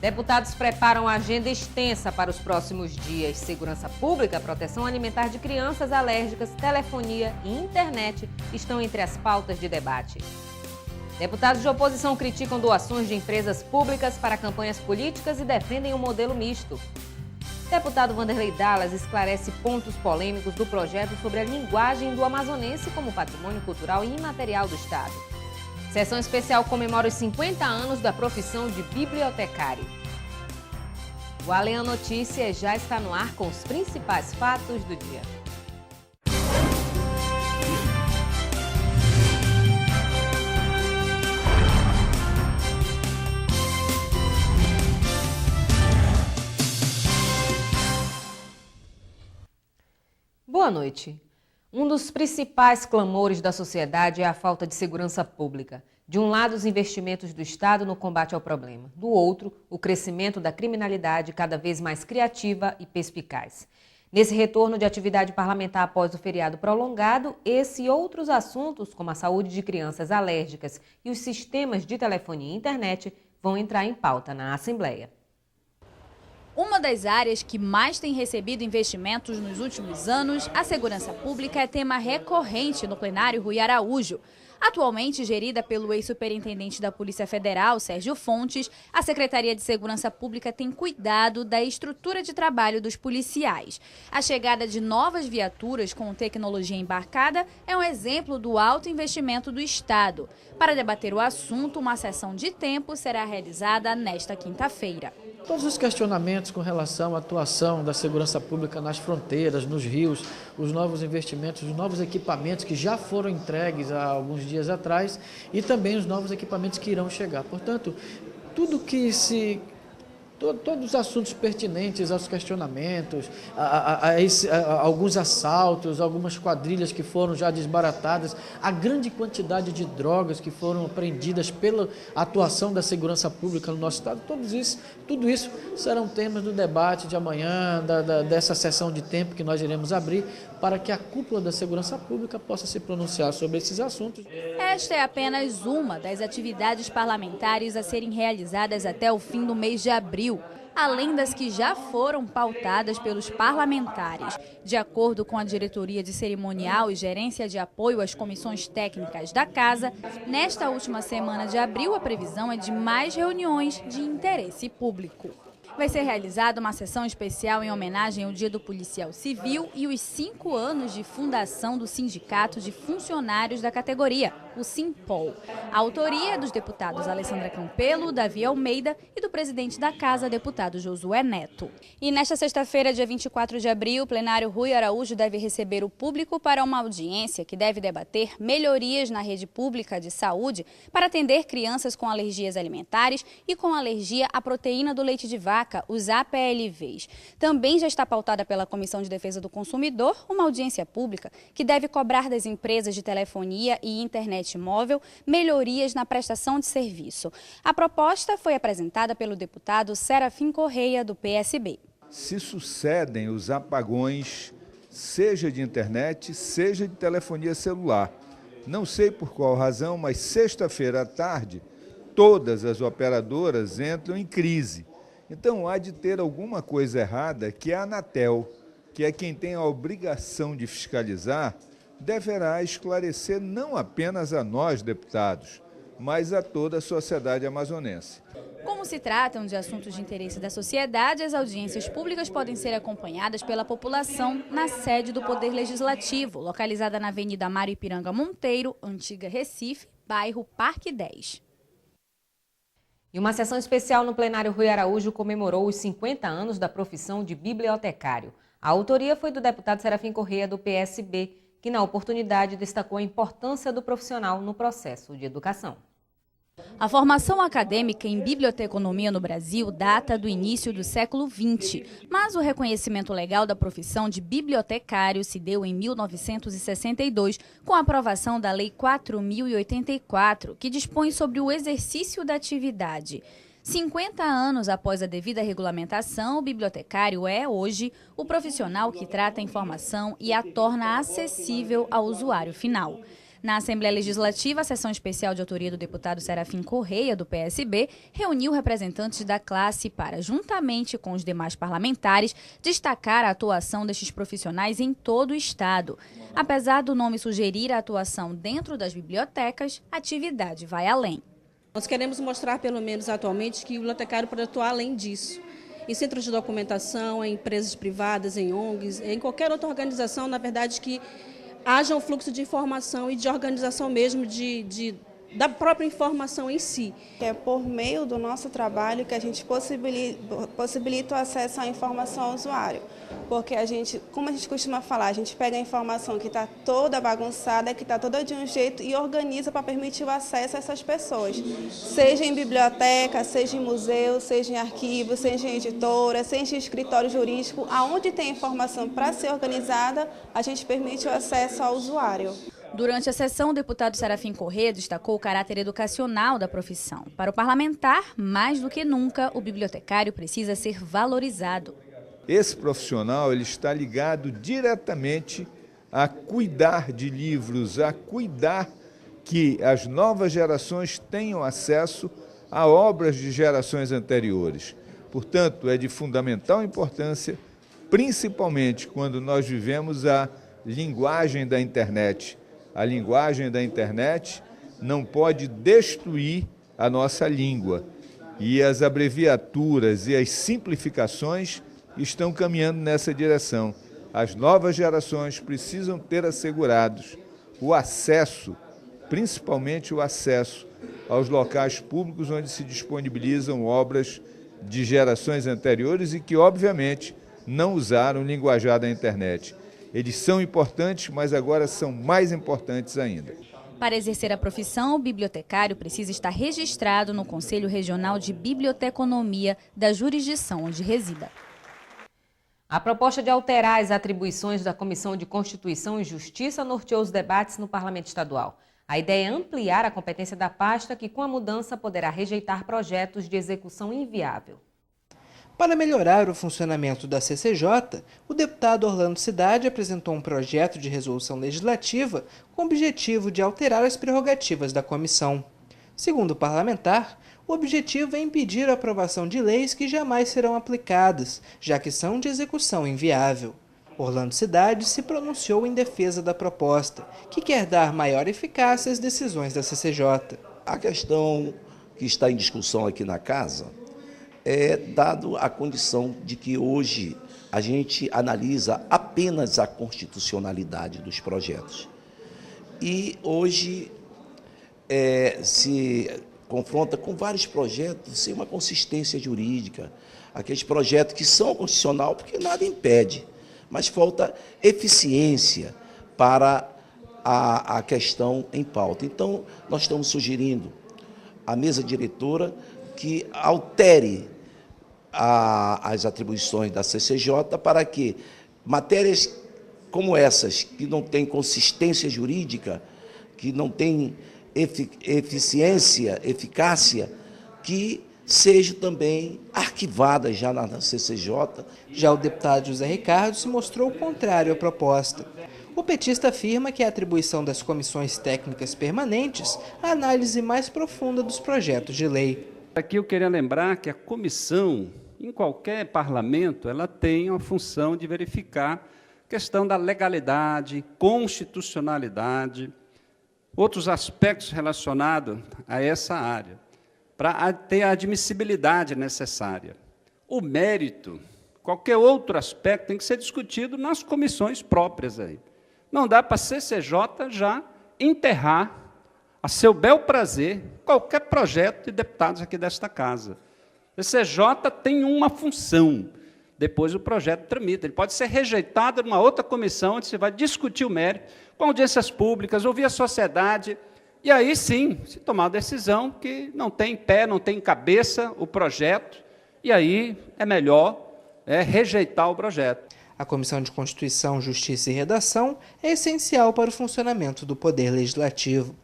Deputados preparam agenda extensa para os próximos dias. Segurança pública, proteção alimentar de crianças alérgicas, telefonia e internet estão entre as pautas de debate. Deputados de oposição criticam doações de empresas públicas para campanhas políticas e defendem um modelo misto. Deputado Vanderlei Dallas esclarece pontos polêmicos do projeto sobre a linguagem do amazonense como patrimônio cultural e imaterial do Estado. Sessão especial comemora os 50 anos da profissão de bibliotecário. O Alean Notícias já está no ar com os principais fatos do dia. Boa noite. Um dos principais clamores da sociedade é a falta de segurança pública. De um lado, os investimentos do Estado no combate ao problema. Do outro, o crescimento da criminalidade cada vez mais criativa e perspicaz. Nesse retorno de atividade parlamentar após o feriado prolongado, esse e outros assuntos, como a saúde de crianças alérgicas e os sistemas de telefonia e internet, vão entrar em pauta na Assembleia. Uma das áreas que mais tem recebido investimentos nos últimos anos, a segurança pública é tema recorrente no plenário Rui Araújo. Atualmente gerida pelo ex-superintendente da Polícia Federal, Sérgio Fontes, a Secretaria de Segurança Pública tem cuidado da estrutura de trabalho dos policiais. A chegada de novas viaturas com tecnologia embarcada é um exemplo do alto investimento do Estado. Para debater o assunto, uma sessão de tempo será realizada nesta quinta-feira. Todos os questionamentos com relação à atuação da segurança pública nas fronteiras, nos rios, os novos investimentos, os novos equipamentos que já foram entregues há alguns dias atrás e também os novos equipamentos que irão chegar. Portanto, todos os assuntos pertinentes aos questionamentos, alguns assaltos, algumas quadrilhas que foram já desbaratadas, a grande quantidade de drogas que foram apreendidas pela atuação da segurança pública no nosso Estado, tudo isso serão temas do debate de amanhã, dessa sessão de tempo que nós iremos abrir, para que a cúpula da segurança pública possa se pronunciar sobre esses assuntos. Esta é apenas uma das atividades parlamentares a serem realizadas até o fim do mês de abril, além das que já foram pautadas pelos parlamentares. De acordo com a Diretoria de Cerimonial e Gerência de Apoio às Comissões Técnicas da Casa, nesta última semana de abril a previsão é de mais reuniões de interesse público. Vai ser realizada uma sessão especial em homenagem ao Dia do Policial Civil e os 5 anos de fundação do Sindicato de Funcionários da categoria, o Simpol. A autoria é dos deputados Alessandra Campelo, Davi Almeida e do presidente da Casa, deputado Josué Neto. E nesta sexta-feira, dia 24 de abril, o plenário Rui Araújo deve receber o público para uma audiência que deve debater melhorias na rede pública de saúde para atender crianças com alergias alimentares e com alergia à proteína do leite de vaca, os APLVs. Também já está pautada pela Comissão de Defesa do Consumidor uma audiência pública que deve cobrar das empresas de telefonia e internet móvel melhorias na prestação de serviço. A proposta foi apresentada pelo deputado Serafim Correia, do PSB. Se sucedem os apagões, seja de internet, seja de telefonia celular. Não sei por qual razão, mas sexta-feira à tarde, todas as operadoras entram em crise. Então, há de ter alguma coisa errada que a Anatel, que é quem tem a obrigação de fiscalizar, deverá esclarecer não apenas a nós, deputados, mas a toda a sociedade amazonense. Como se tratam de assuntos de interesse da sociedade, as audiências públicas podem ser acompanhadas pela população na sede do Poder Legislativo, localizada na Avenida Mário Ipiranga Monteiro, Antiga Recife, bairro Parque 10. E uma sessão especial no plenário Rui Araújo comemorou os 50 anos da profissão de bibliotecário. A autoria foi do deputado Serafim Correia, do PSB, que na oportunidade destacou a importância do profissional no processo de educação. A formação acadêmica em biblioteconomia no Brasil data do início do século XX, mas o reconhecimento legal da profissão de bibliotecário se deu em 1962, com a aprovação da Lei 4.084, que dispõe sobre o exercício da atividade. 50 anos após a devida regulamentação, o bibliotecário é, hoje, o profissional que trata a informação e a torna acessível ao usuário final. Na Assembleia Legislativa, a sessão especial de autoria do deputado Serafim Correia, do PSB, reuniu representantes da classe para, juntamente com os demais parlamentares, destacar a atuação destes profissionais em todo o Estado. Apesar do nome sugerir a atuação dentro das bibliotecas, a atividade vai além. Nós queremos mostrar, pelo menos atualmente, que o bibliotecário pode atuar além disso. Em centros de documentação, em empresas privadas, em ONGs, em qualquer outra organização, na verdade, que haja um fluxo de informação e de organização mesmo da própria informação em si. É por meio do nosso trabalho que a gente possibilita o acesso à informação ao usuário. Porque como a gente costuma falar, a gente pega a informação que está toda bagunçada, que está toda de um jeito e organiza para permitir o acesso a essas pessoas. Seja em biblioteca, seja em museu, seja em arquivo, seja em editora, seja em escritório jurídico, aonde tem informação para ser organizada, a gente permite o acesso ao usuário. Durante a sessão, o deputado Serafim Correia destacou o caráter educacional da profissão. Para o parlamentar, mais do que nunca, o bibliotecário precisa ser valorizado. Esse profissional ele está ligado diretamente a cuidar de livros, a cuidar que as novas gerações tenham acesso a obras de gerações anteriores. Portanto, é de fundamental importância, principalmente quando nós vivemos a linguagem da internet. A linguagem da internet não pode destruir a nossa língua. E as abreviaturas e as simplificações estão caminhando nessa direção. As novas gerações precisam ter assegurados o acesso, principalmente o acesso aos locais públicos onde se disponibilizam obras de gerações anteriores e que, obviamente, não usaram o linguajar da internet. Eles são importantes, mas agora são mais importantes ainda. Para exercer a profissão, o bibliotecário precisa estar registrado no Conselho Regional de Biblioteconomia da jurisdição onde resida. A proposta de alterar as atribuições da Comissão de Constituição e Justiça norteou os debates no Parlamento Estadual. A ideia é ampliar a competência da pasta, que com a mudança poderá rejeitar projetos de execução inviável. Para melhorar o funcionamento da CCJ, o deputado Orlando Cidade apresentou um projeto de resolução legislativa com o objetivo de alterar as prerrogativas da comissão. Segundo o parlamentar, o objetivo é impedir a aprovação de leis que jamais serão aplicadas, já que são de execução inviável. Orlando Cidade se pronunciou em defesa da proposta, que quer dar maior eficácia às decisões da CCJ. A questão que está em discussão aqui na Casa é dado a condição de que hoje a gente analisa apenas a constitucionalidade dos projetos. E hoje se confronta com vários projetos sem uma consistência jurídica, aqueles projetos que são constitucionais porque nada impede, mas falta eficiência para a questão em pauta. Então, nós estamos sugerindo à mesa diretora que altere as atribuições da CCJ para que matérias como essas, que não têm consistência jurídica, que não têm eficácia, que sejam também arquivadas já na CCJ. Já o deputado José Ricardo se mostrou contrário à proposta. O petista afirma que a atribuição das comissões técnicas permanentes a análise mais profunda dos projetos de lei. Aqui eu queria lembrar que a comissão, em qualquer parlamento, ela tem a função de verificar a questão da legalidade, constitucionalidade, outros aspectos relacionados a essa área, para ter a admissibilidade necessária. O mérito, qualquer outro aspecto, tem que ser discutido nas comissões próprias aí. Não dá para a CCJ já enterrar, a seu bel prazer, qualquer projeto de deputados aqui desta casa. A CCJ tem uma função, depois o projeto tramita. Ele pode ser rejeitado numa outra comissão, onde se vai discutir o mérito, com audiências públicas, ouvir a sociedade, e aí sim, se tomar a decisão que não tem pé, não tem cabeça o projeto, e aí é melhor rejeitar o projeto. A Comissão de Constituição, Justiça e Redação é essencial para o funcionamento do Poder Legislativo.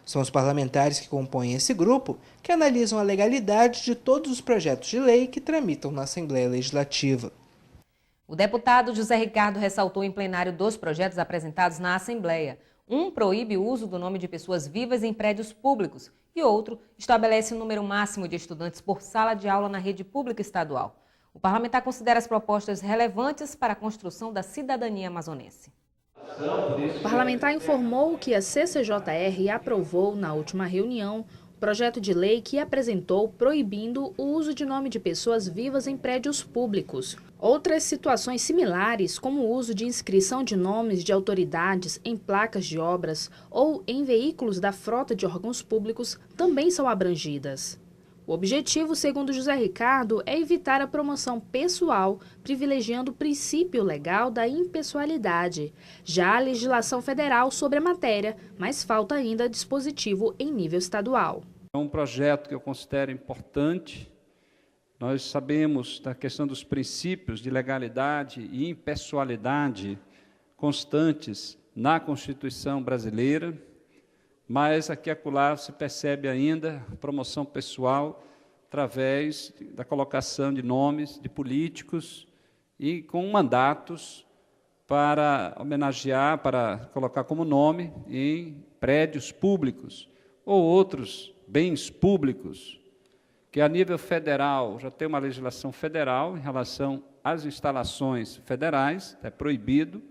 São os parlamentares que compõem esse grupo que analisam a legalidade de todos os projetos de lei que tramitam na Assembleia Legislativa. O deputado José Ricardo ressaltou em plenário 2 projetos apresentados na Assembleia. Um proíbe o uso do nome de pessoas vivas em prédios públicos e outro estabelece o número máximo de estudantes por sala de aula na rede pública estadual. O parlamentar considera as propostas relevantes para a construção da cidadania amazonense. O parlamentar informou que a CCJR aprovou, na última reunião, o projeto de lei que apresentou proibindo o uso de nome de pessoas vivas em prédios públicos. Outras situações similares, como o uso de inscrição de nomes de autoridades em placas de obras ou em veículos da frota de órgãos públicos, também são abrangidas. O objetivo, segundo José Ricardo, é evitar a promoção pessoal, privilegiando o princípio legal da impessoalidade. Já a legislação federal sobre a matéria, mas falta ainda dispositivo em nível estadual. É um projeto que eu considero importante. Nós sabemos da questão dos princípios de legalidade e impessoalidade constantes na Constituição brasileira, mas aqui e acolá se percebe ainda a promoção pessoal através da colocação de nomes de políticos e com mandatos para homenagear, para colocar como nome em prédios públicos ou outros bens públicos, que a nível federal já tem uma legislação federal em relação às instalações federais, é proibido,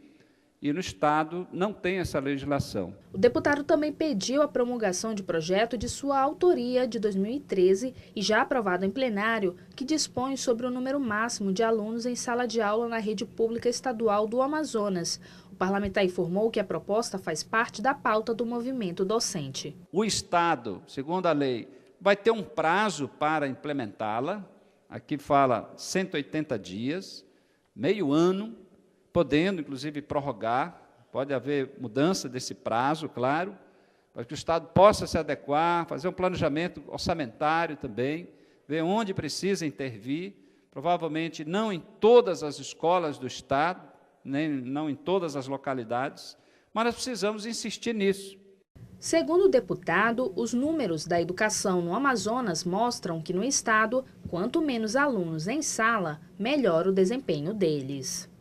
e no Estado não tem essa legislação. O deputado também pediu a promulgação de projeto de sua autoria de 2013 e já aprovado em plenário, que dispõe sobre o número máximo de alunos em sala de aula na rede pública estadual do Amazonas. O parlamentar informou que a proposta faz parte da pauta do movimento docente. O Estado, segundo a lei, vai ter um prazo para implementá-la, aqui fala 180 dias, meio ano, podendo, inclusive, prorrogar, pode haver mudança desse prazo, claro, para que o Estado possa se adequar, fazer um planejamento orçamentário também, ver onde precisa intervir, provavelmente não em todas as escolas do Estado, nem não em todas as localidades, mas nós precisamos insistir nisso. Segundo o deputado, os números da educação no Amazonas mostram que no Estado, quanto menos alunos em sala, melhor o desempenho deles.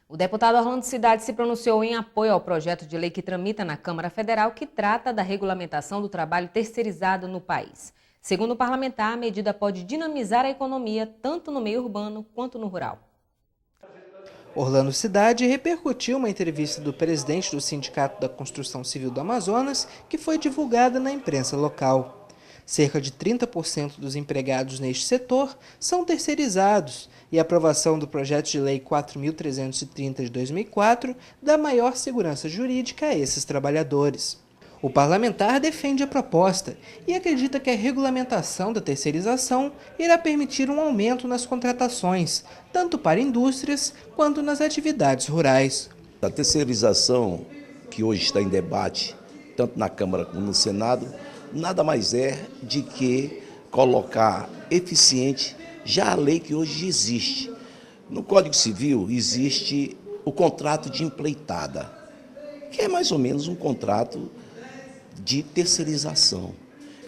O deputado Orlando Cidade se pronunciou em apoio ao projeto de lei que tramita na Câmara Federal que trata da regulamentação do trabalho terceirizado no país. Segundo o parlamentar, a medida pode dinamizar a economia tanto no meio urbano quanto no rural. Orlando Cidade repercutiu uma entrevista do presidente do Sindicato da Construção Civil do Amazonas, que foi divulgada na imprensa local. Cerca de 30% dos empregados neste setor são terceirizados e a aprovação do projeto de lei 4.330 de 2004 dá maior segurança jurídica a esses trabalhadores. O parlamentar defende a proposta e acredita que a regulamentação da terceirização irá permitir um aumento nas contratações, tanto para indústrias quanto nas atividades rurais. A terceirização que hoje está em debate, tanto na Câmara como no Senado, nada mais é de que colocar eficiente já a lei que hoje existe. No Código Civil existe o contrato de empleitada, que é mais ou menos um contrato de terceirização.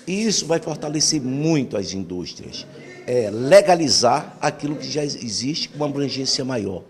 E isso vai fortalecer muito as indústrias, legalizar aquilo que já existe com uma abrangência maior.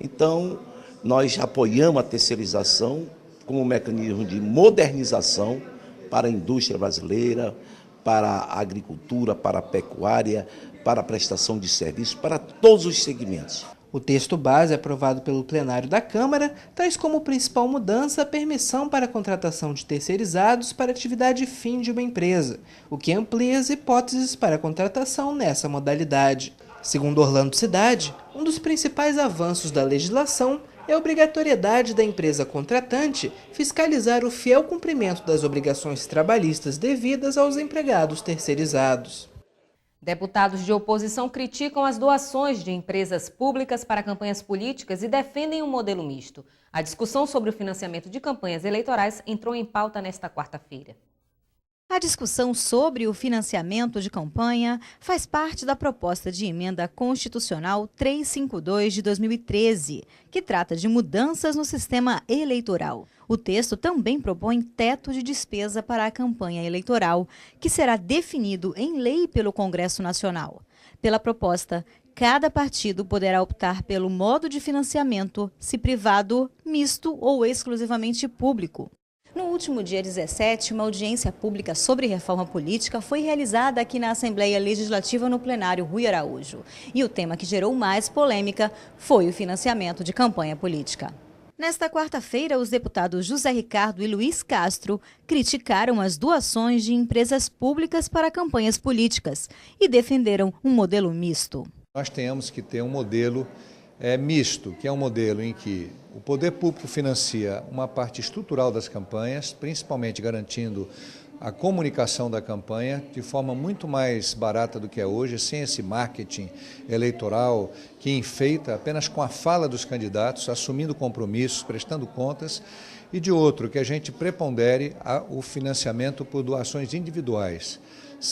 Então, nós apoiamos a terceirização como um mecanismo de modernização para a indústria brasileira, para a agricultura, para a pecuária, para a prestação de serviços, para todos os segmentos. O texto base aprovado pelo plenário da Câmara traz como principal mudança a permissão para a contratação de terceirizados para atividade fim de uma empresa, o que amplia as hipóteses para a contratação nessa modalidade. Segundo Orlando Cidade, um dos principais avanços da legislação é a obrigatoriedade da empresa contratante fiscalizar o fiel cumprimento das obrigações trabalhistas devidas aos empregados terceirizados. Deputados de oposição criticam as doações de empresas públicas para campanhas políticas e defendem um modelo misto. A discussão sobre o financiamento de campanhas eleitorais entrou em pauta nesta quarta-feira. A discussão sobre o financiamento de campanha faz parte da proposta de emenda constitucional 352 de 2013, que trata de mudanças no sistema eleitoral. O texto também propõe teto de despesa para a campanha eleitoral, que será definido em lei pelo Congresso Nacional. Pela proposta, cada partido poderá optar pelo modo de financiamento, se privado, misto ou exclusivamente público. No último dia 17, uma audiência pública sobre reforma política foi realizada aqui na Assembleia Legislativa no plenário Rui Araújo. E o tema que gerou mais polêmica foi o financiamento de campanha política. Nesta quarta-feira, os deputados José Ricardo e Luiz Castro criticaram as doações de empresas públicas para campanhas políticas e defenderam um modelo misto. Nós temos que ter um modelo misto, que é um modelo em que o poder público financia uma parte estrutural das campanhas, principalmente garantindo a comunicação da campanha de forma muito mais barata do que é hoje, sem esse marketing eleitoral que enfeita apenas com a fala dos candidatos, assumindo compromissos, prestando contas, e de outro, que a gente prepondere o financiamento por doações individuais.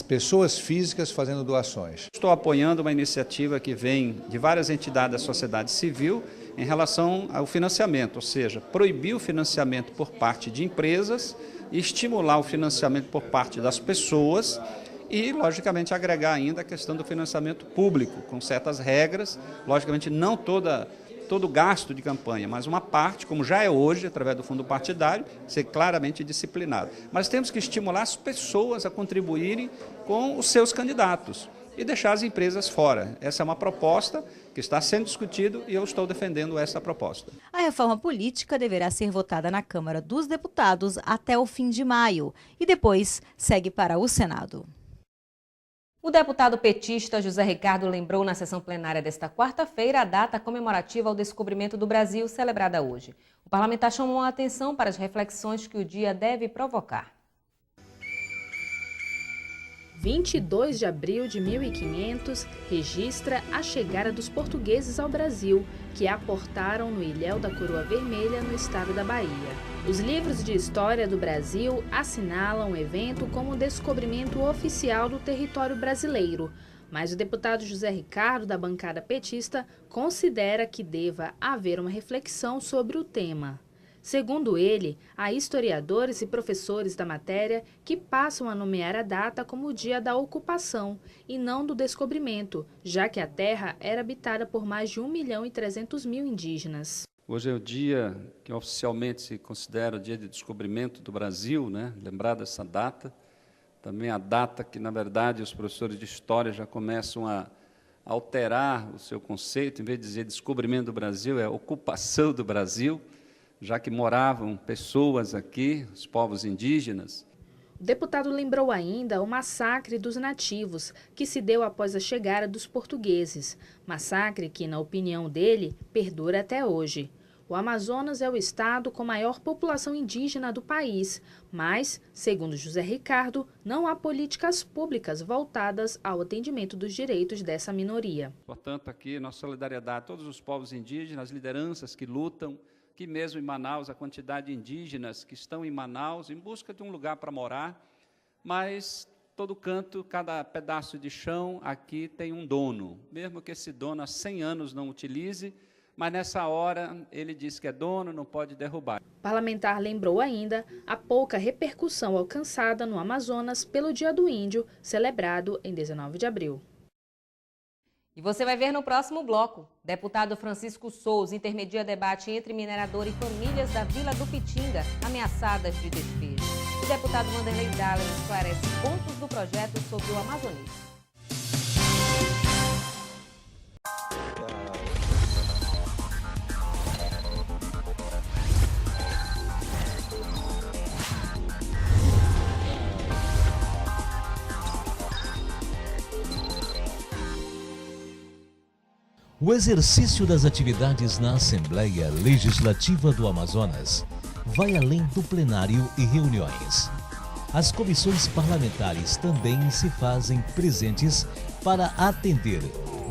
Pessoas físicas fazendo doações. Estou apoiando uma iniciativa que vem de várias entidades da sociedade civil em relação ao financiamento, ou seja, proibir o financiamento por parte de empresas e estimular o financiamento por parte das pessoas e, logicamente, agregar ainda a questão do financiamento público, com certas regras, logicamente não todo gasto de campanha, mas uma parte, como já é hoje, através do fundo partidário, ser claramente disciplinado. Mas temos que estimular as pessoas a contribuírem com os seus candidatos e deixar as empresas fora. Essa é uma proposta que está sendo discutida e eu estou defendendo essa proposta. A reforma política deverá ser votada na Câmara dos Deputados até o fim de maio e depois segue para o Senado. O deputado petista José Ricardo lembrou na sessão plenária desta quarta-feira a data comemorativa ao descobrimento do Brasil, celebrada hoje. O parlamentar chamou a atenção para as reflexões que o dia deve provocar. 22 de abril de 1500 registra a chegada dos portugueses ao Brasil, que aportaram no Ilhéu da Coroa Vermelha, no estado da Bahia. Os livros de história do Brasil assinalam o evento como o descobrimento oficial do território brasileiro, mas o deputado José Ricardo, da bancada petista, considera que deva haver uma reflexão sobre o tema. Segundo ele, há historiadores e professores da matéria que passam a nomear a data como o dia da ocupação e não do descobrimento, já que a terra era habitada por mais de 1.300.000 indígenas. Hoje é o dia que oficialmente se considera o dia de descobrimento do Brasil, né? Lembrar dessa data. Também a data que, na verdade, os professores de história já começam a alterar o seu conceito, em vez de dizer descobrimento do Brasil, é ocupação do Brasil, já que moravam pessoas aqui, os povos indígenas. O deputado lembrou ainda o massacre dos nativos, que se deu após a chegada dos portugueses. Massacre que, na opinião dele, perdura até hoje. O Amazonas é o estado com maior população indígena do país, mas, segundo José Ricardo, não há políticas públicas voltadas ao atendimento dos direitos dessa minoria. Portanto, aqui, nossa solidariedade a todos os povos indígenas, as lideranças que lutam, que mesmo em Manaus, a quantidade de indígenas que estão em Manaus em busca de um lugar para morar, mas todo canto, cada pedaço de chão aqui tem um dono, mesmo que esse dono há 100 anos não utilize, mas nessa hora ele diz que é dono, não pode derrubar. O parlamentar lembrou ainda a pouca repercussão alcançada no Amazonas pelo Dia do Índio, celebrado em 19 de abril. E você vai ver no próximo bloco. Deputado Francisco Souza intermedia debate entre minerador e famílias da Vila do Pitinga, ameaçadas de despejo. O deputado Vanderlei Dalla esclarece pontos do projeto sobre o amazonense. O exercício das atividades na Assembleia Legislativa do Amazonas vai além do plenário e reuniões. As comissões parlamentares também se fazem presentes para atender,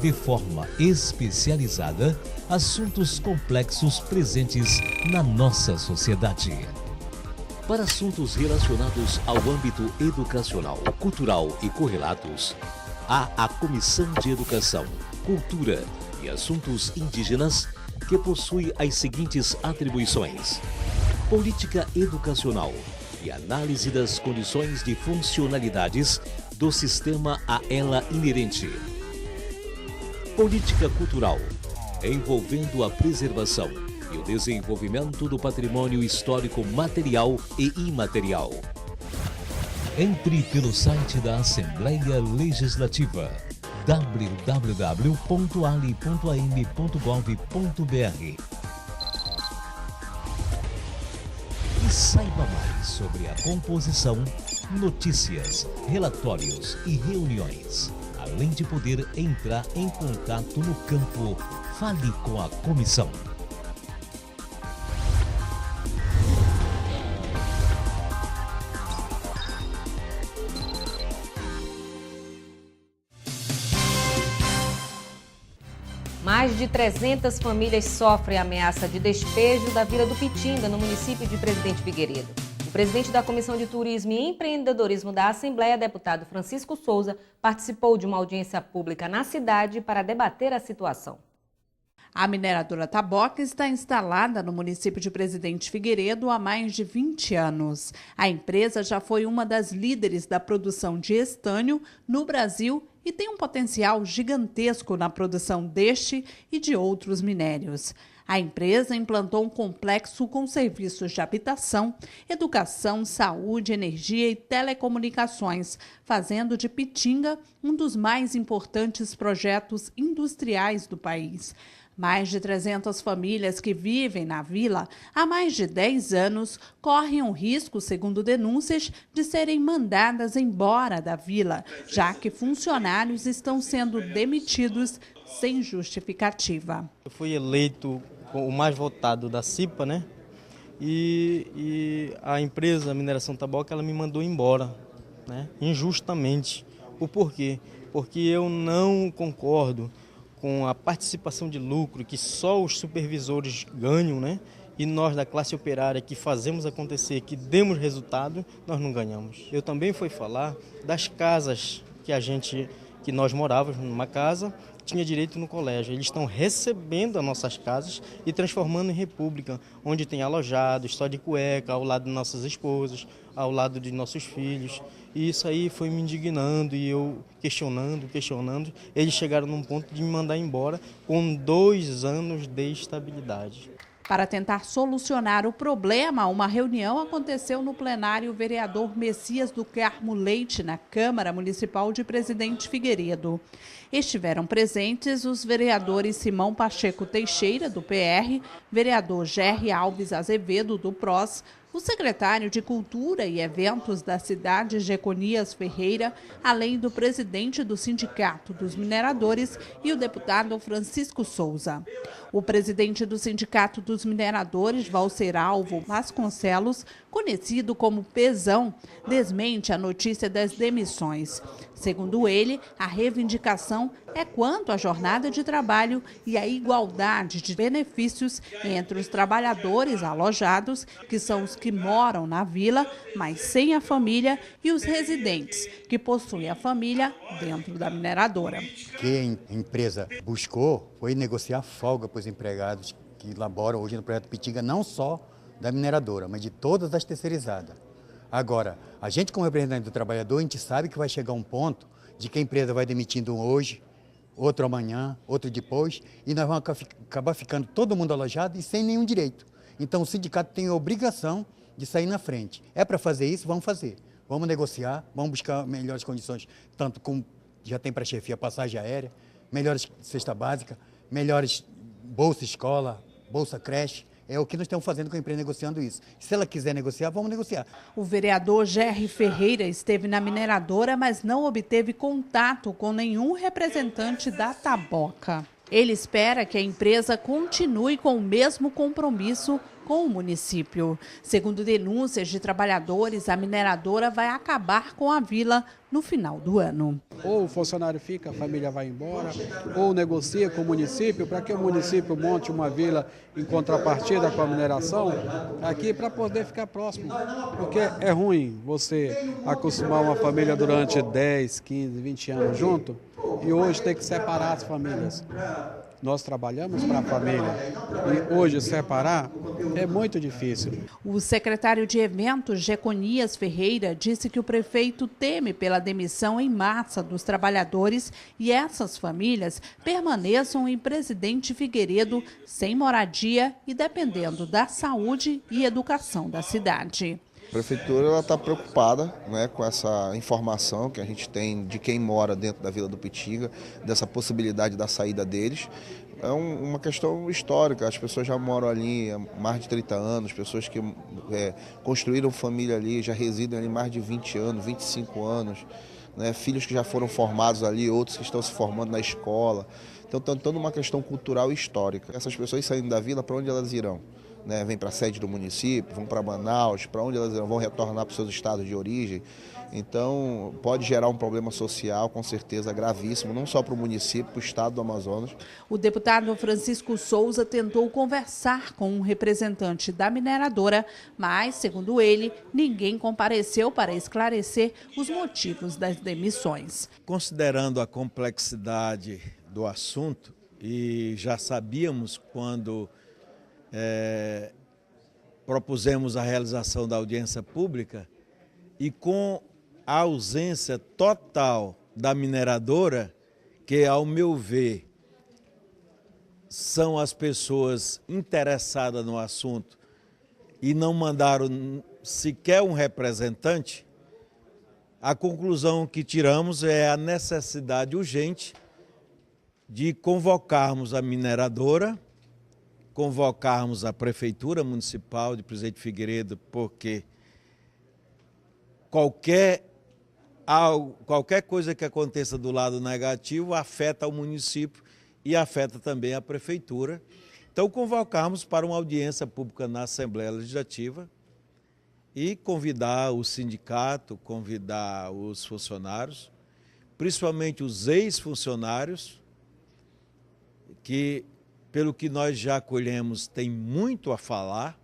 de forma especializada, assuntos complexos presentes na nossa sociedade. Para assuntos relacionados ao âmbito educacional, cultural e correlatos, há a Comissão de Educação, Cultura e Assuntos Indígenas, que possui as seguintes atribuições: política educacional e análise das condições de funcionalidades do sistema a ela inerente, Política cultural, envolvendo a preservação e o desenvolvimento do patrimônio histórico material e imaterial. Entre pelo site da Assembleia Legislativa www.ali.am.gov.br e saiba mais sobre a composição, notícias, relatórios e reuniões. Além de poder entrar em contato no campo, fale com a comissão. Mais de 300 famílias sofrem ameaça de despejo da Vila do Pitinga, no município de Presidente Figueiredo. O presidente da Comissão de Turismo e Empreendedorismo da Assembleia, deputado Francisco Souza, participou de uma audiência pública na cidade para debater a situação. A mineradora Taboca está instalada no município de Presidente Figueiredo há mais de 20 anos. A empresa já foi uma das líderes da produção de estânio no Brasil e tem um potencial gigantesco na produção deste e de outros minérios. A empresa implantou um complexo com serviços de habitação, educação, saúde, energia e telecomunicações, fazendo de Pitinga um dos mais importantes projetos industriais do país. Mais de 300 famílias que vivem na vila há mais de 10 anos correm o risco, segundo denúncias, de serem mandadas embora da vila, já que funcionários estão sendo demitidos sem justificativa. Eu fui eleito o mais votado da CIPA, né? E a empresa Mineração Taboca, ela me mandou embora, né? Injustamente. O porquê? Porque eu não concordo com a participação de lucro que só os supervisores ganham, né? E nós da classe operária que fazemos acontecer, que demos resultado, nós não ganhamos. Eu também fui falar das casas que nós morávamos numa casa, tinha direito no colégio. Eles estão recebendo as nossas casas e transformando em república, onde tem alojado, só de cueca, ao lado de nossas esposas, ao lado de nossos filhos. E isso aí foi me indignando e eu questionando. Eles chegaram num ponto de me mandar embora com 2 anos de estabilidade. Para tentar solucionar o problema, uma reunião aconteceu no plenário vereador Messias do Carmo Leite, na Câmara Municipal de Presidente Figueiredo. Estiveram presentes os vereadores Simão Pacheco Teixeira, do PR, vereador Gerry Alves Azevedo, do PROS, o secretário de Cultura e Eventos da cidade, Jeconias Ferreira, além do presidente do Sindicato dos Mineradores e o deputado Francisco Souza. O presidente do Sindicato dos Mineradores, Valceralvo Vasconcelos, conhecido como Pezão, desmente a notícia das demissões. Segundo ele, a reivindicação é quanto à jornada de trabalho e a igualdade de benefícios entre os trabalhadores alojados, que são os que moram na vila, mas sem a família, e os residentes, que possuem a família dentro da mineradora. O que a empresa buscou foi negociar folga para os empregados que laboram hoje no projeto Pitinga, não só da mineradora, mas de todas as terceirizadas. Agora, a gente como representante do trabalhador, a gente sabe que vai chegar um ponto de que a empresa vai demitindo um hoje, outro amanhã, outro depois, e nós vamos acabar ficando todo mundo alojado e sem nenhum direito. Então o sindicato tem a obrigação de sair na frente. É para fazer isso? Vamos fazer. Vamos negociar, vamos buscar melhores condições, tanto como já tem para a chefia passagem aérea, melhores cesta básica, melhores bolsa escola, bolsa creche. É o que nós estamos fazendo com a empresa, negociando isso. Se ela quiser negociar, vamos negociar. O vereador Gerry Ferreira esteve na mineradora, mas não obteve contato com nenhum representante da Taboca. Ele espera que a empresa continue com o mesmo compromisso com o município. Segundo denúncias de trabalhadores, a mineradora vai acabar com a vila no final do ano. Ou o funcionário fica, a família vai embora, ou negocia com o município para que o município monte uma vila em contrapartida com a mineração aqui para poder ficar próximo. Porque é ruim você acostumar uma família durante 10, 15, 20 anos junto e hoje ter que separar as famílias. Nós trabalhamos para a família e hoje separar é muito difícil. O secretário de Eventos, Jeconias Ferreira, disse que o prefeito teme pela demissão em massa dos trabalhadores e essas famílias permaneçam em Presidente Figueiredo sem moradia e dependendo da saúde e educação da cidade. A prefeitura está preocupada, né, com essa informação que a gente tem de quem mora dentro da Vila do Pitinga, dessa possibilidade da saída deles. É uma questão histórica, as pessoas já moram ali há mais de 30 anos, pessoas que construíram família ali, já residem ali mais de 20 anos, 25 anos, né, filhos que já foram formados ali, outros que estão se formando na escola. Então, toda uma questão cultural e histórica. Essas pessoas saindo da vila, para onde elas irão? Né, vêm para a sede do município, vão para Manaus, para onde elas vão retornar para os seus estados de origem. Então, pode gerar um problema social, com certeza, gravíssimo, não só para o município, para o estado do Amazonas. O deputado Francisco Souza tentou conversar com um representante da mineradora, mas, segundo ele, ninguém compareceu para esclarecer os motivos das demissões. Considerando a complexidade do assunto, e já sabíamos quando propusemos a realização da audiência pública, e com a ausência total da mineradora, que, ao meu ver, são as pessoas interessadas no assunto e não mandaram sequer um representante, a conclusão que tiramos é a necessidade urgente de convocarmos a mineradora, convocarmos a Prefeitura Municipal de Presidente Figueiredo, porque qualquer coisa que aconteça do lado negativo afeta o município e afeta também a Prefeitura. Então, convocarmos para uma audiência pública na Assembleia Legislativa e convidar o sindicato, convidar os funcionários, principalmente os ex-funcionários, que, pelo que nós já acolhemos, tem muito a falar.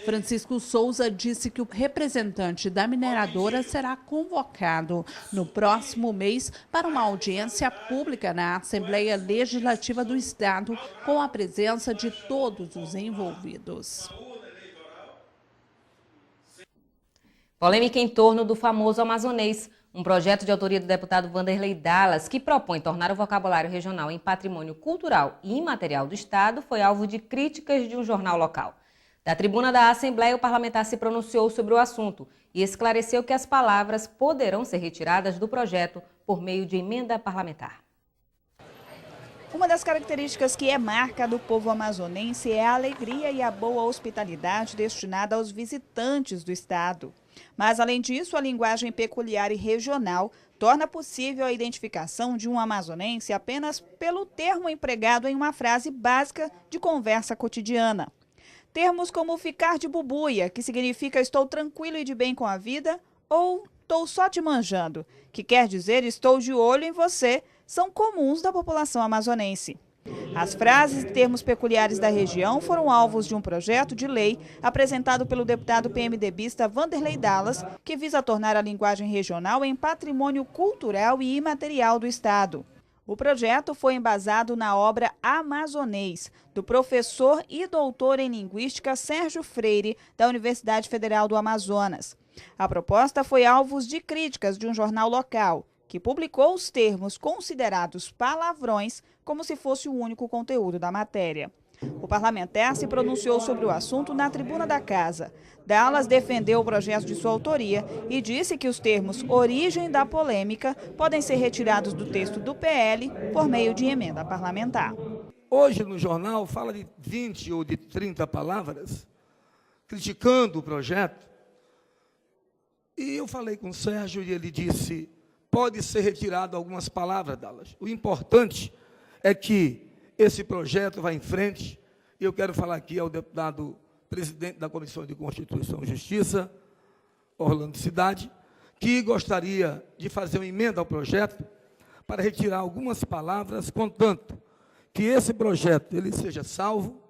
Francisco Souza disse que o representante da mineradora será convocado no próximo mês para uma audiência pública na Assembleia Legislativa do Estado, com a presença de todos os envolvidos. Polêmica em torno do famoso amazonês. Um projeto de autoria do deputado Vanderlei Dallas, que propõe tornar o vocabulário regional em patrimônio cultural e imaterial do Estado, foi alvo de críticas de um jornal local. Da tribuna da Assembleia, o parlamentar se pronunciou sobre o assunto e esclareceu que as palavras poderão ser retiradas do projeto por meio de emenda parlamentar. Uma das características que é marca do povo amazonense é a alegria e a boa hospitalidade destinada aos visitantes do estado. Mas, além disso, a linguagem peculiar e regional torna possível a identificação de um amazonense apenas pelo termo empregado em uma frase básica de conversa cotidiana. Termos como ficar de bubuia, que significa estou tranquilo e de bem com a vida, ou estou só te manjando, que quer dizer estou de olho em você, são comuns da população amazonense. As frases e termos peculiares da região foram alvos de um projeto de lei apresentado pelo deputado PMDBista Vanderlei Dallas, que visa tornar a linguagem regional em patrimônio cultural e imaterial do Estado. O projeto foi embasado na obra Amazonês, do professor e doutor em linguística Sérgio Freire, da Universidade Federal do Amazonas. A proposta foi alvo de críticas de um jornal local, que publicou os termos considerados palavrões como se fosse o único conteúdo da matéria. O parlamentar se pronunciou sobre o assunto na tribuna da Casa. Dallas defendeu o projeto de sua autoria e disse que os termos origem da polêmica podem ser retirados do texto do PL por meio de emenda parlamentar. Hoje no jornal fala de 20 ou de 30 palavras criticando o projeto. E eu falei com o Sérgio e ele disse: pode ser retirado algumas palavras, Dallas. O importante é que esse projeto vá em frente. E eu quero falar aqui ao deputado presidente da Comissão de Constituição e Justiça, Orlando Cidade, que gostaria de fazer uma emenda ao projeto para retirar algumas palavras, contanto que esse projeto ele seja salvo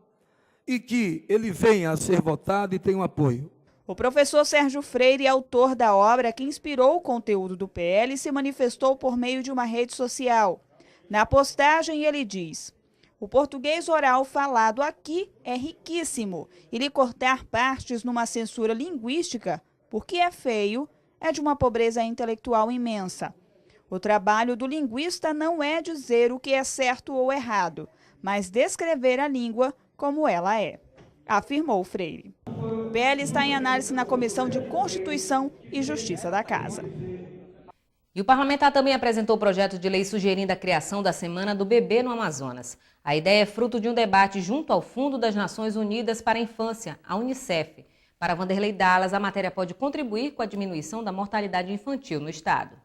e que ele venha a ser votado e tenha um apoio. O professor Sérgio Freire, autor da obra que inspirou o conteúdo do PL, se manifestou por meio de uma rede social. Na postagem, ele diz: O português oral falado aqui é riquíssimo e lhe cortar partes numa censura linguística, porque é feio, é de uma pobreza intelectual imensa. O trabalho do linguista não é dizer o que é certo ou errado, mas descrever a língua como ela é, afirmou Freire. O PL está em análise na Comissão de Constituição e Justiça da Casa. E o parlamentar também apresentou o projeto de lei sugerindo a criação da Semana do Bebê no Amazonas. A ideia é fruto de um debate junto ao Fundo das Nações Unidas para a Infância, a Unicef. Para Vanderlei Dallas, a matéria pode contribuir com a diminuição da mortalidade infantil no estado.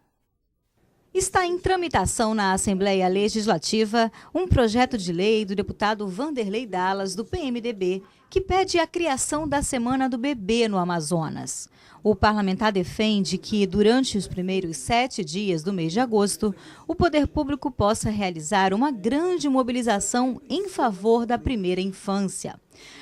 Está em tramitação na Assembleia Legislativa um projeto de lei do deputado Vanderlei Dallas, do PMDB, que pede a criação da Semana do Bebê no Amazonas. O parlamentar defende que, durante os primeiros 7 dias do mês de agosto, o poder público possa realizar uma grande mobilização em favor da primeira infância.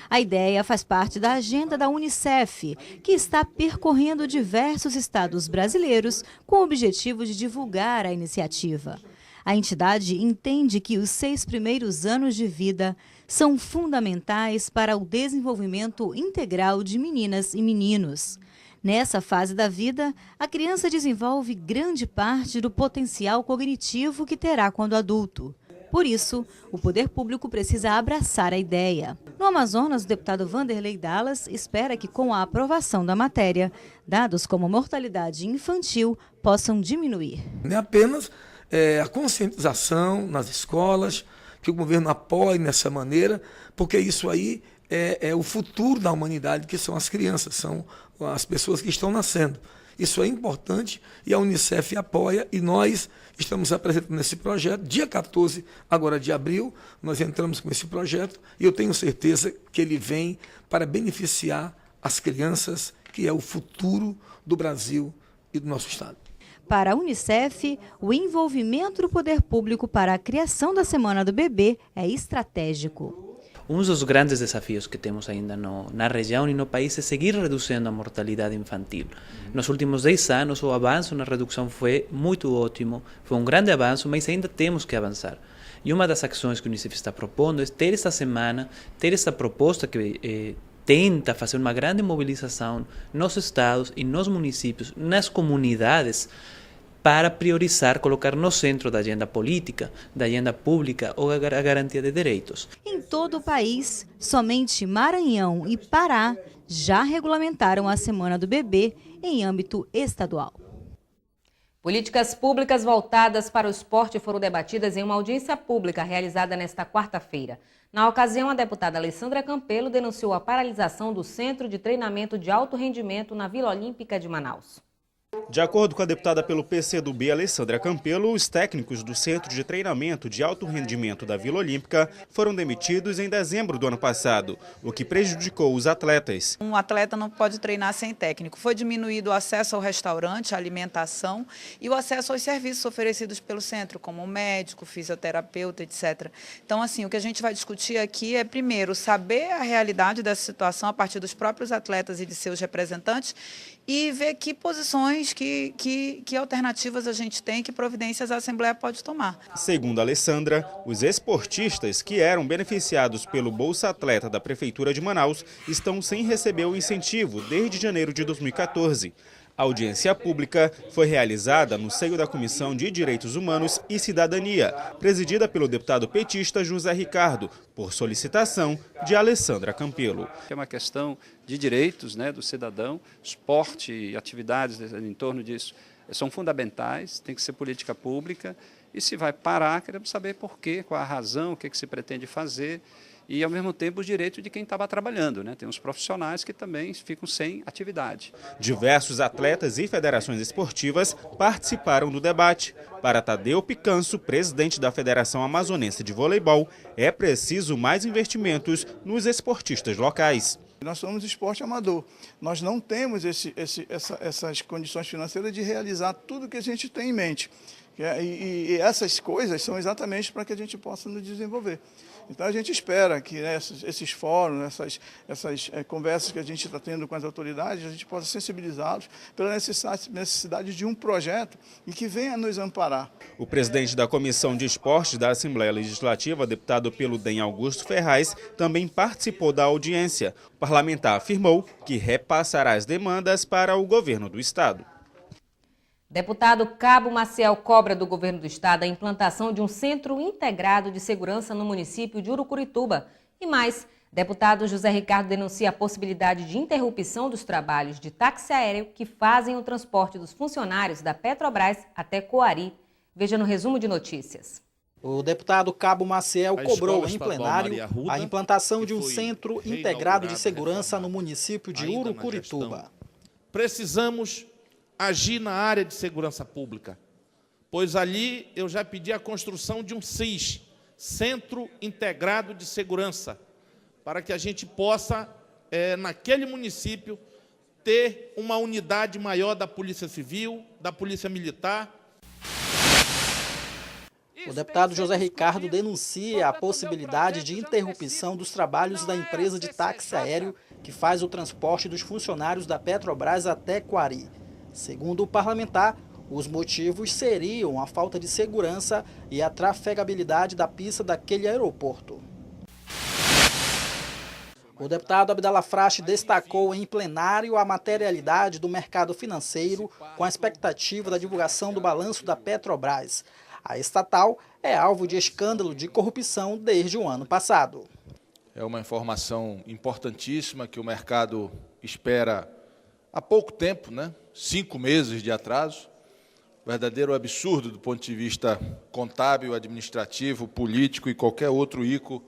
A ideia faz parte da agenda da Unicef, que está percorrendo diversos estados brasileiros com o objetivo de divulgar a iniciativa. A entidade entende que os 6 primeiros anos de vida são fundamentais para o desenvolvimento integral de meninas e meninos. Nessa fase da vida, a criança desenvolve grande parte do potencial cognitivo que terá quando adulto. Por isso, o poder público precisa abraçar a ideia. No Amazonas, o deputado Vanderlei Dallas espera que, com a aprovação da matéria, dados como mortalidade infantil possam diminuir. Não é apenas a conscientização nas escolas, que o governo apoie nessa maneira, porque isso aí é o futuro da humanidade, que são as crianças, são as pessoas que estão nascendo. Isso é importante e a Unicef apoia e nós estamos apresentando esse projeto. Dia 14, agora de abril, nós entramos com esse projeto e eu tenho certeza que ele vem para beneficiar as crianças, que é o futuro do Brasil e do nosso Estado. Para a Unicef, o envolvimento do poder público para a criação da Semana do Bebê é estratégico. Um dos grandes desafios que temos ainda na região e no país é seguir reduzindo a mortalidade infantil. Nos últimos 10 anos, o avanço na redução foi muito ótimo, foi um grande avanço, mas ainda temos que avançar. E uma das ações que o Unicef está propondo é ter esta semana, ter esta proposta que tenta fazer uma grande mobilização nos estados e nos municípios, nas comunidades, para priorizar, colocar no centro da agenda política, da agenda pública ou a garantia de direitos. Em todo o país, somente Maranhão e Pará já regulamentaram a Semana do Bebê em âmbito estadual. Políticas públicas voltadas para o esporte foram debatidas em uma audiência pública realizada nesta quarta-feira. Na ocasião, a deputada Alessandra Campelo denunciou a paralisação do Centro de Treinamento de Alto Rendimento na Vila Olímpica de Manaus. De acordo com a deputada pelo PCdoB, Alessandra Campelo, os técnicos do Centro de Treinamento de Alto Rendimento da Vila Olímpica foram demitidos em dezembro do ano passado, o que prejudicou os atletas. Um atleta não pode treinar sem técnico. Foi diminuído o acesso ao restaurante, à alimentação e o acesso aos serviços oferecidos pelo centro, como médico, fisioterapeuta, etc. Então, assim, o que a gente vai discutir aqui é, primeiro, saber a realidade dessa situação a partir dos próprios atletas e de seus representantes e ver que posições, que alternativas a gente tem, que providências a Assembleia pode tomar. Segundo a Alessandra, os esportistas que eram beneficiados pelo Bolsa Atleta da Prefeitura de Manaus estão sem receber o incentivo desde janeiro de 2014. A audiência pública foi realizada no seio da Comissão de Direitos Humanos e Cidadania, presidida pelo deputado petista José Ricardo, por solicitação de Alessandra Campelo. É uma questão de direitos, né, do cidadão, esporte e atividades em torno disso são fundamentais, tem que ser política pública e se vai parar, queremos saber por quê, qual a razão, o que se pretende fazer. E, ao mesmo tempo, os direitos de quem estava trabalhando, né? Tem uns profissionais que também ficam sem atividade. Diversos atletas e federações esportivas participaram do debate. Para Tadeu Picanso, presidente da Federação Amazonense de Voleibol, é preciso mais investimentos nos esportistas locais. Nós somos esporte amador. Nós não temos essas condições financeiras de realizar tudo que a gente tem em mente. E essas coisas são exatamente para que a gente possa nos desenvolver. Então a gente espera que esses fóruns, essas conversas que a gente está tendo com as autoridades, a gente possa sensibilizá-los pela necessidade de um projeto e que venha nos amparar. O presidente da Comissão de Esportes da Assembleia Legislativa, deputado pelo DEM Augusto Ferraz, também participou da audiência. O parlamentar afirmou que repassará as demandas para o governo do estado. Deputado Cabo Maciel cobra do governo do estado a implantação de um centro integrado de segurança no município de Urucurituba. E mais, deputado José Ricardo denuncia a possibilidade de interrupção dos trabalhos de táxi aéreo que fazem o transporte dos funcionários da Petrobras até Coari. Veja no resumo de notícias. O deputado Cabo Maciel cobrou em plenário a implantação de um centro integrado de segurança no município de Urucurituba. Precisamos agir na área de segurança pública, pois ali eu já pedi a construção de um CIS, Centro Integrado de Segurança, para que a gente possa, naquele município, ter uma unidade maior da Polícia Civil, da Polícia Militar. O deputado José Ricardo denuncia a possibilidade de interrupção dos trabalhos da empresa de táxi aéreo que faz o transporte dos funcionários da Petrobras até Coari. Segundo o parlamentar, os motivos seriam a falta de segurança e a trafegabilidade da pista daquele aeroporto. O deputado Abdala Frache destacou em plenário a materialidade do mercado financeiro com a expectativa da divulgação do balanço da Petrobras. A estatal é alvo de escândalo de corrupção desde o ano passado. É uma informação importantíssima que o mercado espera há pouco tempo, 5 meses de atraso, verdadeiro absurdo do ponto de vista contábil, administrativo, político e qualquer outro ico.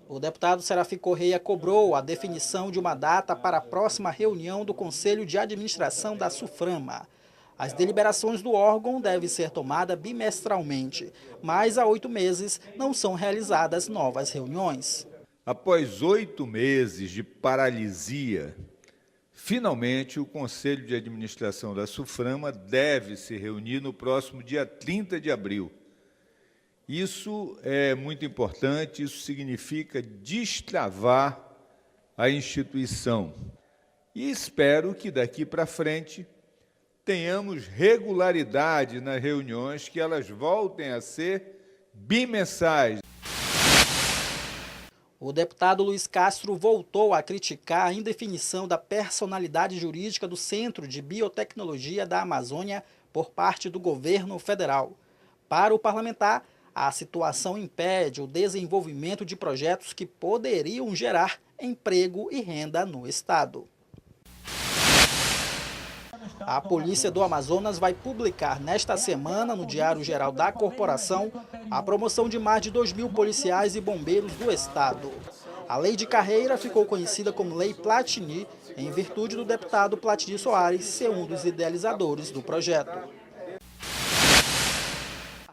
O deputado Serafim Correia cobrou a definição de uma data para a próxima reunião do Conselho de Administração da SUFRAMA. As deliberações do órgão devem ser tomadas bimestralmente, mas há 8 meses não são realizadas novas reuniões. Após 8 meses de paralisia, finalmente o Conselho de Administração da SUFRAMA deve se reunir no próximo dia 30 de abril. Isso é muito importante, isso significa destravar a instituição. E espero que daqui para frente tenhamos regularidade nas reuniões, que elas voltem a ser bimensais. O deputado Luiz Castro voltou a criticar a indefinição da personalidade jurídica do Centro de Biotecnologia da Amazônia por parte do governo federal. Para o parlamentar, a situação impede o desenvolvimento de projetos que poderiam gerar emprego e renda no estado. A Polícia do Amazonas vai publicar nesta semana, no Diário Geral da Corporação, a promoção de mais de 2.000 policiais e bombeiros do estado. A lei de carreira ficou conhecida como Lei Platini, em virtude do deputado Platini Soares ser um dos idealizadores do projeto.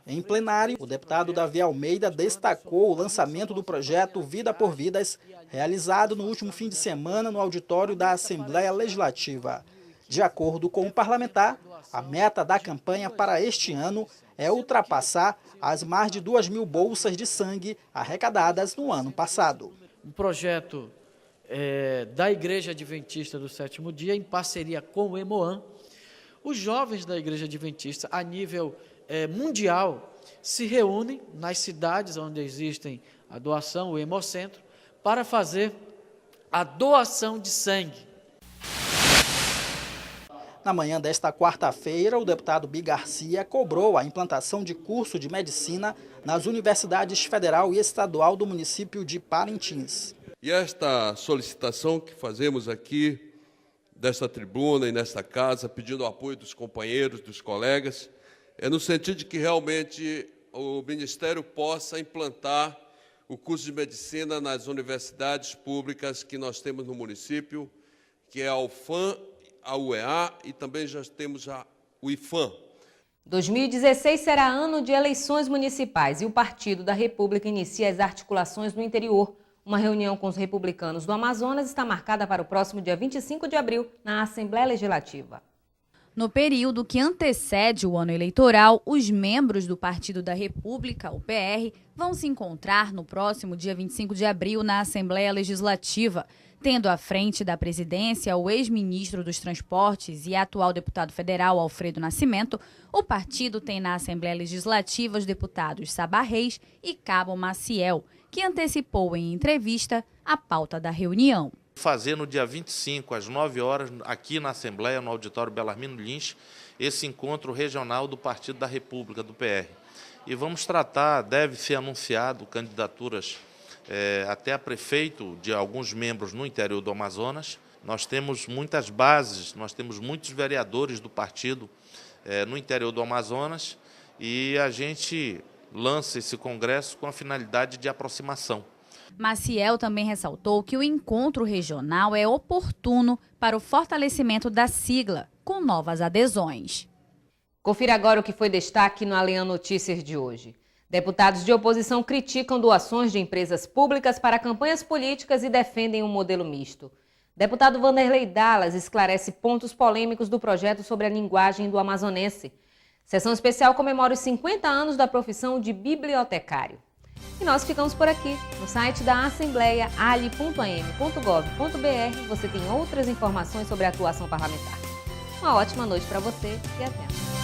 Em plenário, o deputado Davi Almeida destacou o lançamento do projeto Vida por Vidas, realizado no último fim de semana no auditório da Assembleia Legislativa. De acordo com o parlamentar, a meta da campanha para este ano é ultrapassar as mais de 2.000 bolsas de sangue arrecadadas no ano passado. Um projeto da Igreja Adventista do Sétimo Dia, em parceria com o Emoan. Os jovens da Igreja Adventista, a nível mundial, se reúnem nas cidades onde existem a doação, o Hemocentro, para fazer a doação de sangue. Na manhã desta quarta-feira, o deputado Bi Garcia cobrou a implantação de curso de medicina nas universidades federal e estadual do município de Parintins. E esta solicitação que fazemos aqui, desta tribuna e nesta casa, pedindo o apoio dos companheiros, dos colegas, é no sentido de que realmente o Ministério possa implantar o curso de medicina nas universidades públicas que nós temos no município, que é a UFAM, a UEA e também já temos o IFAM. 2016 será ano de eleições municipais e o Partido da República inicia as articulações no interior. Uma reunião com os republicanos do Amazonas está marcada para o próximo dia 25 de abril na Assembleia Legislativa. No período que antecede o ano eleitoral, os membros do Partido da República, o PR, vão se encontrar no próximo dia 25 de abril na Assembleia Legislativa, tendo à frente da presidência o ex-ministro dos Transportes e atual deputado federal Alfredo Nascimento. O partido tem na Assembleia Legislativa os deputados Sabá Reis e Cabo Maciel, que antecipou em entrevista a pauta da reunião. Fazer no dia 25, às 9 horas, aqui na Assembleia, no auditório Belarmino Lins, esse encontro regional do Partido da República, do PR. E vamos tratar, deve ser anunciado, candidaturas até a prefeito de alguns membros no interior do Amazonas. Nós temos muitas bases, nós temos muitos vereadores do partido no interior do Amazonas e a gente lança esse congresso com a finalidade de aproximação. Maciel também ressaltou que o encontro regional é oportuno para o fortalecimento da sigla, com novas adesões. Confira agora o que foi destaque no Alian Notícias de hoje. Deputados de oposição criticam doações de empresas públicas para campanhas políticas e defendem um modelo misto. Deputado Vanderlei Dallas esclarece pontos polêmicos do projeto sobre a linguagem do amazonense. Sessão especial comemora os 50 anos da profissão de bibliotecário. E nós ficamos por aqui. No site da Assembleia, ali.am.gov.br, você tem outras informações sobre a atuação parlamentar. Uma ótima noite para você e até.